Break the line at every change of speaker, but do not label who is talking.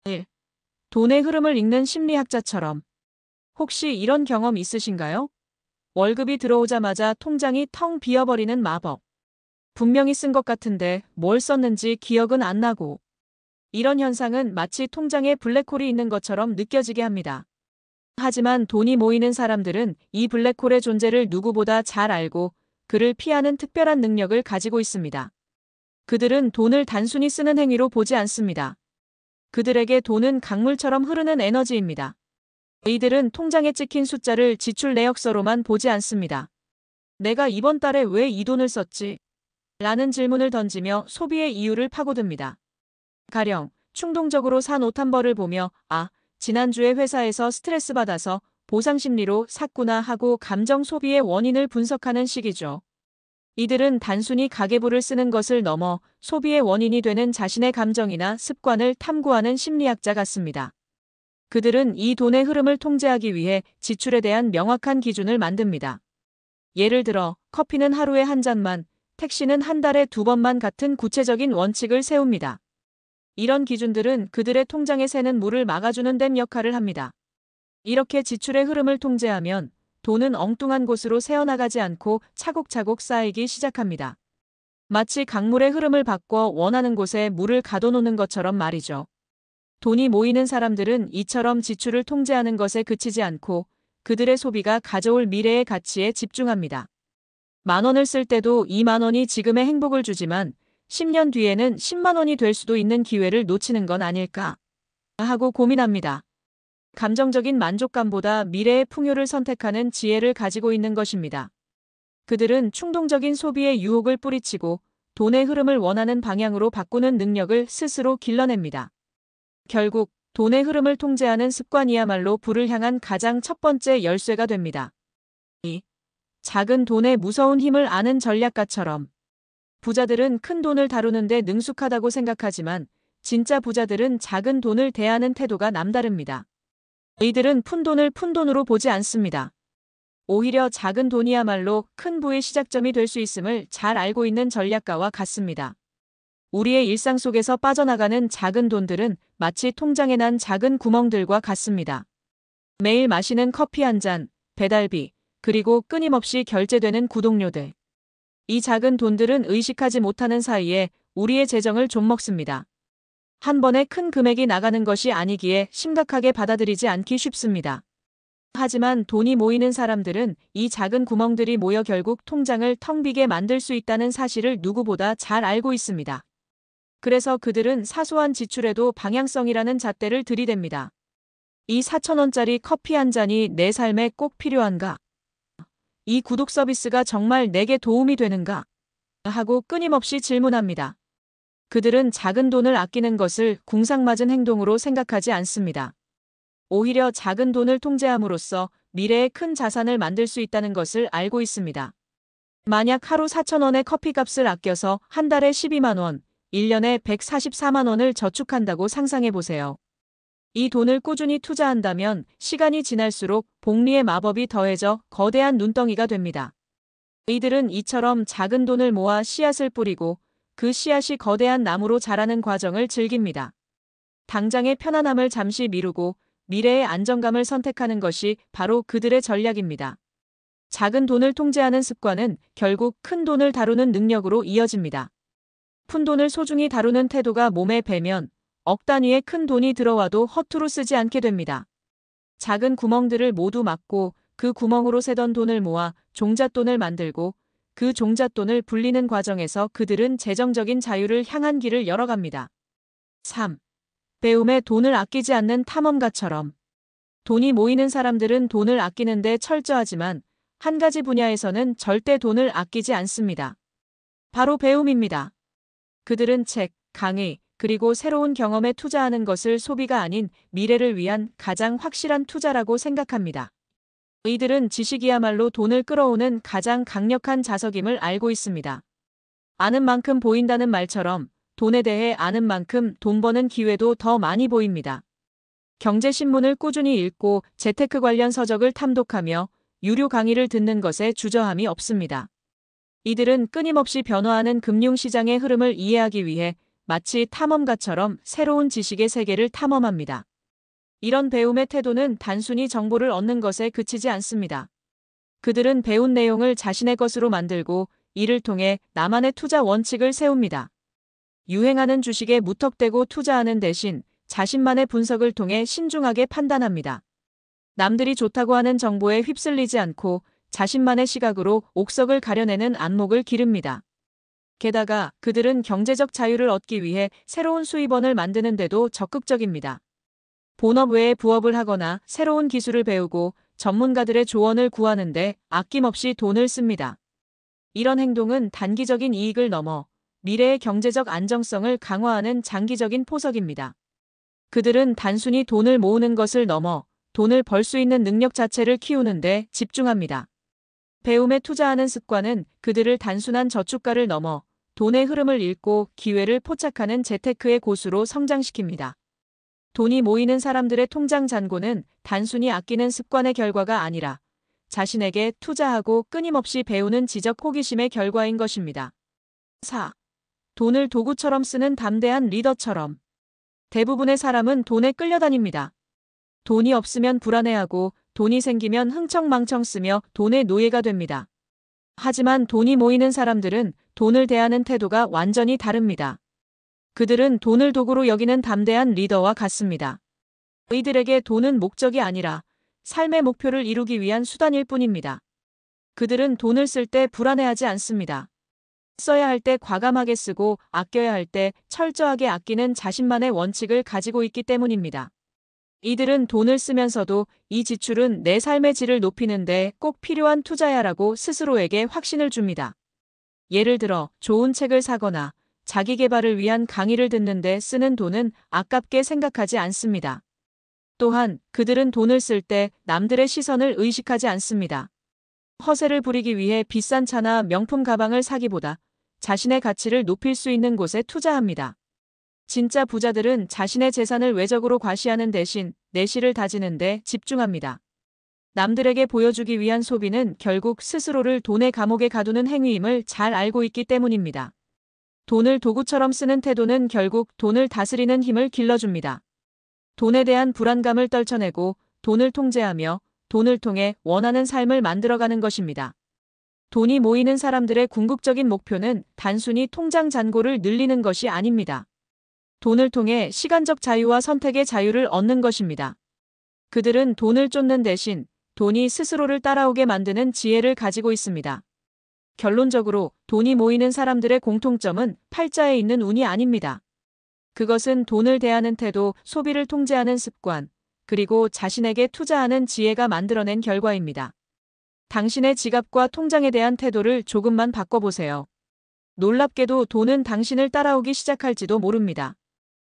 1. 돈의 흐름을 읽는 심리학자처럼. 혹시 이런 경험 있으신가요? 월급이 들어오자마자 통장이 텅 비어버리는 마법. 분명히 쓴 것 같은데 뭘 썼는지 기억은 안 나고. 이런 현상은 마치 통장에 블랙홀이 있는 것처럼 느껴지게 합니다. 하지만 돈이 모이는 사람들은 이 블랙홀의 존재를 누구보다 잘 알고 그를 피하는 특별한 능력을 가지고 있습니다. 그들은 돈을 단순히 쓰는 행위로 보지 않습니다. 그들에게 돈은 강물처럼 흐르는 에너지입니다. 이들은 통장에 찍힌 숫자를 지출 내역서로만 보지 않습니다. 내가 이번 달에 왜 이 돈을 썼지? 라는 질문을 던지며 소비의 이유를 파고듭니다. 가령 충동적으로 산 옷 한 벌을 보며 지난주에 회사에서 스트레스 받아서 보상 심리로 샀구나 하고 감정 소비의 원인을 분석하는 식이죠. 이들은 단순히 가계부를 쓰는 것을 넘어 소비의 원인이 되는 자신의 감정이나 습관을 탐구하는 심리학자 같습니다. 그들은 이 돈의 흐름을 통제하기 위해 지출에 대한 명확한 기준을 만듭니다. 예를 들어 커피는 하루에 한 잔만, 택시는 한 달에 2번만 같은 구체적인 원칙을 세웁니다. 이런 기준들은 그들의 통장에 새는 물을 막아주는 댐 역할을 합니다. 이렇게 지출의 흐름을 통제하면 돈은 엉뚱한 곳으로 새어나가지 않고 차곡차곡 쌓이기 시작합니다. 마치 강물의 흐름을 바꿔 원하는 곳에 물을 가둬놓는 것처럼 말이죠. 돈이 모이는 사람들은 이처럼 지출을 통제하는 것에 그치지 않고 그들의 소비가 가져올 미래의 가치에 집중합니다. 10,000원을 쓸 때도 20,000원이 지금의 행복을 주지만 10년 뒤에는 100,000원이 될 수도 있는 기회를 놓치는 건 아닐까 하고 고민합니다. 감정적인 만족감보다 미래의 풍요를 선택하는 지혜를 가지고 있는 것입니다. 그들은 충동적인 소비의 유혹을 뿌리치고 돈의 흐름을 원하는 방향으로 바꾸는 능력을 스스로 길러냅니다. 결국 돈의 흐름을 통제하는 습관이야말로 부를 향한 가장 첫 번째 열쇠가 됩니다. 2. 작은 돈의 무서운 힘을 아는 전략가처럼. 부자들은 큰 돈을 다루는데 능숙하다고 생각하지만 진짜 부자들은 작은 돈을 대하는 태도가 남다릅니다. 이들은 푼돈을 푼돈으로 보지 않습니다. 오히려 작은 돈이야말로 큰 부의 시작점이 될 수 있음을 잘 알고 있는 전략가와 같습니다. 우리의 일상 속에서 빠져나가는 작은 돈들은 마치 통장에 난 작은 구멍들과 같습니다. 매일 마시는 커피 한 잔, 배달비, 그리고 끊임없이 결제되는 구독료들. 이 작은 돈들은 의식하지 못하는 사이에 우리의 재정을 좀먹습니다. 한 번에 큰 금액이 나가는 것이 아니기에 심각하게 받아들이지 않기 쉽습니다. 하지만 돈이 모이는 사람들은 이 작은 구멍들이 모여 결국 통장을 텅 비게 만들 수 있다는 사실을 누구보다 잘 알고 있습니다. 그래서 그들은 사소한 지출에도 방향성이라는 잣대를 들이댑니다. 이 4,000원짜리 커피 한 잔이 내 삶에 꼭 필요한가? 이 구독 서비스가 정말 내게 도움이 되는가? 하고 끊임없이 질문합니다. 그들은 작은 돈을 아끼는 것을 궁상맞은 행동으로 생각하지 않습니다. 오히려 작은 돈을 통제함으로써 미래의 큰 자산을 만들 수 있다는 것을 알고 있습니다. 만약 하루 4,000원의 커피값을 아껴서 한 달에 12만 원, 1년에 144만 원을 저축한다고 상상해 보세요. 이 돈을 꾸준히 투자한다면 시간이 지날수록 복리의 마법이 더해져 거대한 눈덩이가 됩니다. 이들은 이처럼 작은 돈을 모아 씨앗을 뿌리고 그 씨앗이 거대한 나무로 자라는 과정을 즐깁니다. 당장의 편안함을 잠시 미루고 미래의 안정감을 선택하는 것이 바로 그들의 전략입니다. 작은 돈을 통제하는 습관은 결국 큰 돈을 다루는 능력으로 이어집니다. 푼돈을 소중히 다루는 태도가 몸에 배면 억 단위의 큰 돈이 들어와도 허투루 쓰지 않게 됩니다. 작은 구멍들을 모두 막고 그 구멍으로 새던 돈을 모아 종잣돈을 만들고 그 종잣돈을 불리는 과정에서 그들은 재정적인 자유를 향한 길을 열어갑니다. 3. 배움에 돈을 아끼지 않는 탐험가처럼. 돈이 모이는 사람들은 돈을 아끼는데 철저하지만 한 가지 분야에서는 절대 돈을 아끼지 않습니다. 바로 배움입니다. 그들은 책, 강의, 그리고 새로운 경험에 투자하는 것을 소비가 아닌 미래를 위한 가장 확실한 투자라고 생각합니다. 이들은 지식이야말로 돈을 끌어오는 가장 강력한 자석임을 알고 있습니다. 아는 만큼 보인다는 말처럼 돈에 대해 아는 만큼 돈 버는 기회도 더 많이 보입니다. 경제신문을 꾸준히 읽고 재테크 관련 서적을 탐독하며 유료 강의를 듣는 것에 주저함이 없습니다. 이들은 끊임없이 변화하는 금융시장의 흐름을 이해하기 위해 마치 탐험가처럼 새로운 지식의 세계를 탐험합니다. 이런 배움의 태도는 단순히 정보를 얻는 것에 그치지 않습니다. 그들은 배운 내용을 자신의 것으로 만들고 이를 통해 나만의 투자 원칙을 세웁니다. 유행하는 주식에 무턱대고 투자하는 대신 자신만의 분석을 통해 신중하게 판단합니다. 남들이 좋다고 하는 정보에 휩쓸리지 않고 자신만의 시각으로 옥석을 가려내는 안목을 기릅니다. 게다가 그들은 경제적 자유를 얻기 위해 새로운 수입원을 만드는 데도 적극적입니다. 본업 외에 부업을 하거나 새로운 기술을 배우고 전문가들의 조언을 구하는데 아낌없이 돈을 씁니다. 이런 행동은 단기적인 이익을 넘어 미래의 경제적 안정성을 강화하는 장기적인 포석입니다. 그들은 단순히 돈을 모으는 것을 넘어 돈을 벌 수 있는 능력 자체를 키우는 데 집중합니다. 배움에 투자하는 습관은 그들을 단순한 저축가를 넘어 돈의 흐름을 읽고 기회를 포착하는 재테크의 고수로 성장시킵니다. 돈이 모이는 사람들의 통장 잔고는 단순히 아끼는 습관의 결과가 아니라 자신에게 투자하고 끊임없이 배우는 지적 호기심의 결과인 것입니다. 4. 돈을 도구처럼 쓰는 담대한 리더처럼. 대부분의 사람은 돈에 끌려다닙니다. 돈이 없으면 불안해하고 돈이 생기면 흥청망청 쓰며 돈의 노예가 됩니다. 하지만 돈이 모이는 사람들은 돈을 대하는 태도가 완전히 다릅니다. 그들은 돈을 도구로 여기는 담대한 리더와 같습니다. 이들에게 돈은 목적이 아니라 삶의 목표를 이루기 위한 수단일 뿐입니다. 그들은 돈을 쓸 때 불안해하지 않습니다. 써야 할 때 과감하게 쓰고 아껴야 할 때 철저하게 아끼는 자신만의 원칙을 가지고 있기 때문입니다. 이들은 돈을 쓰면서도 이 지출은 내 삶의 질을 높이는 데 꼭 필요한 투자야라고 스스로에게 확신을 줍니다. 예를 들어 좋은 책을 사거나 자기 개발을 위한 강의를 듣는 데 쓰는 돈은 아깝게 생각하지 않습니다. 또한 그들은 돈을 쓸 때 남들의 시선을 의식하지 않습니다. 허세를 부리기 위해 비싼 차나 명품 가방을 사기보다 자신의 가치를 높일 수 있는 곳에 투자합니다. 진짜 부자들은 자신의 재산을 외적으로 과시하는 대신 내실을 다지는 데 집중합니다. 남들에게 보여주기 위한 소비는 결국 스스로를 돈의 감옥에 가두는 행위임을 잘 알고 있기 때문입니다. 돈을 도구처럼 쓰는 태도는 결국 돈을 다스리는 힘을 길러줍니다. 돈에 대한 불안감을 떨쳐내고 돈을 통제하며 돈을 통해 원하는 삶을 만들어가는 것입니다. 돈이 모이는 사람들의 궁극적인 목표는 단순히 통장 잔고를 늘리는 것이 아닙니다. 돈을 통해 시간적 자유와 선택의 자유를 얻는 것입니다. 그들은 돈을 쫓는 대신 돈이 스스로를 따라오게 만드는 지혜를 가지고 있습니다. 결론적으로 돈이 모이는 사람들의 공통점은 팔자에 있는 운이 아닙니다. 그것은 돈을 대하는 태도, 소비를 통제하는 습관, 그리고 자신에게 투자하는 지혜가 만들어낸 결과입니다. 당신의 지갑과 통장에 대한 태도를 조금만 바꿔보세요. 놀랍게도 돈은 당신을 따라오기 시작할지도 모릅니다.